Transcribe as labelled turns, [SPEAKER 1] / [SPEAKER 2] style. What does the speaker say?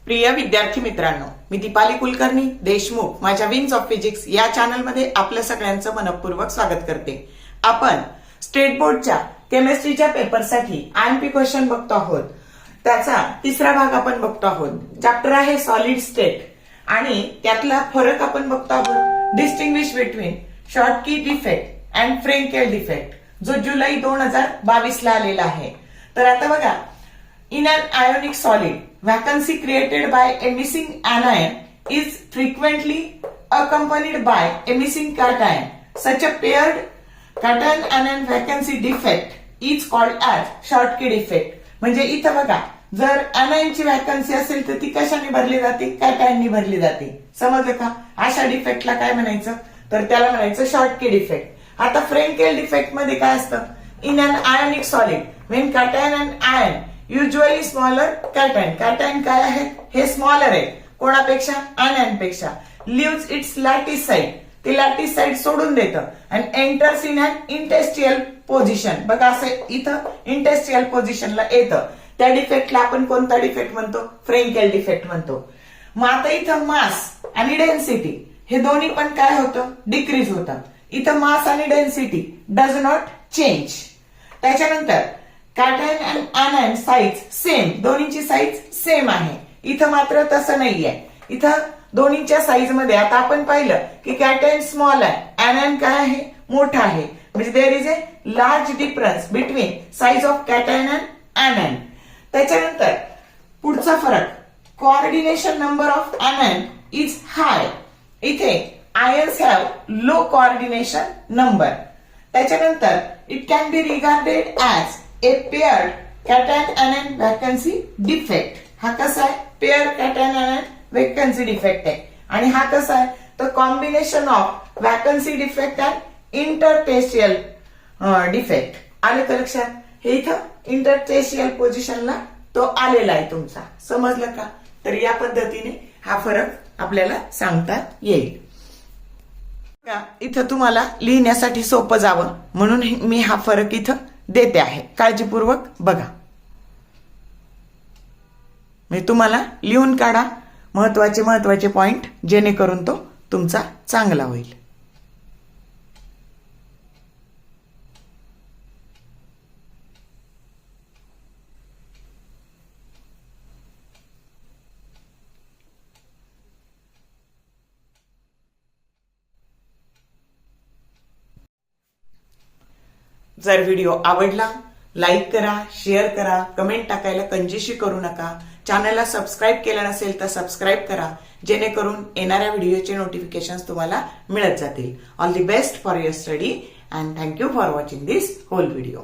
[SPEAKER 1] प्रिय विद्यार्थी मित्रांनो, मी दीपाली कुलकर्णी देशमुख माझ्या विंग्स ऑफ फिजिक्स या चॅनलमध्ये आपल्या सगळ्यांचं मनपूर्वक स्वागत करते। आपण स्टेट बोर्डच्या केमिस्ट्रीच्या पेपरसाठी आयएमपी क्वेश्चन बघतो आहोत। त्याचा तिसरा भाग आपण बघतो आहोत। चॅप्टर आहे सॉलिड स्टेट आणि त्यातला फरक आपण बघतो आहोत। Distinguish between Schottky defect and Frenkel defect, जो जुलै 2022 ला आलेला आहे। तर आता बघा, in an ionic solid, vacancy created by a missing anion is frequently accompanied by a missing cation. Such a paired cation-anion vacancy defect is called as Schottky defect. म्हणजे इथं बघा, जर anion ची वॅकन्सी असेल तर ती कशाने भरली जाते? कॅटायननी भरली जाते। समजलं का? अशा डिफेक्टला काय म्हणायचं? तर त्याला म्हणायचं शॉर्टकी डिफेक्ट। आता फ्रेंकेल डिफेक्ट मध्ये काय असतं? In an ionic solid when cation and ion usually smaller cation, cation काय आहे? हे स्मॉलर आहे कोणापेक्षा? anion पेक्षा। लिव्स इट्स लॅटिस साइड, ते लॅटिस साइड सोडून देतं आणि enters in an interstitial position. बघा, असं इथं इंटेस्टियल पोझिशनला येतं। त्या डिफेक्टला आपण कोणता डिफेक्ट म्हणतो? फ्रेंकेल डिफेक्ट म्हणतो। मग आता इथं मास आणि डेन्सिटी हे दोन्ही पण काय होतं? डिक्रीज होतं। इथं मास आणि डेन्सिटी डज नॉट चेंज। त्याच्यानंतर कॅटायन आणि anion साइज सेम, दोन्हीची साइज सेम आहे। इथं मात्र तसं नाहीये। इथं दोन्हीच्या साइज मध्ये आता आपण पाहिलं की कॅटायन स्मॉल आहे, anion काय आहे? मोठा आहे। म्हणजे there is a large difference between size of cation and anion। त्याच्यानंतर पुढचा फरक, coordination number of anion is high. इथे ions have low coordination number. त्याच्यानंतर it can be regarded as a paired cation-anion vacancy defect। हा कसा आहे? Paired cation-anion vacancy defect आहे। आणि हा कसा आहे? तर combination of vacancy defect and interstitial defect. आलं का लक्षात? हे इथं इंटरटेशियल पोझिशनला तो आलेला आहे तुमचा। समजलं का? तर या पद्धतीने हा फरक आपल्याला सांगता येईल। इथं तुम्हाला लिहिण्यासाठी सोपं जावं म्हणून मी हा फरक इथं देते आहे। काळजीपूर्वक बघा, मी तुम्हाला लिहून काढा महत्वाचे पॉइंट, जेणेकरून तो तुमचा चांगला होईल। जर व्हिडिओ आवडला, लाईक करा, शेअर करा, कमेंट टाकायला कंजूसी करू नका। चॅनलला सबस्क्राईब केलं नसेल तर सबस्क्राईब करा, जेणेकरून येणाऱ्या व्हिडिओचे नोटिफिकेशन तुम्हाला मिळत जातील। All the best for your study and thank you for watching this whole video.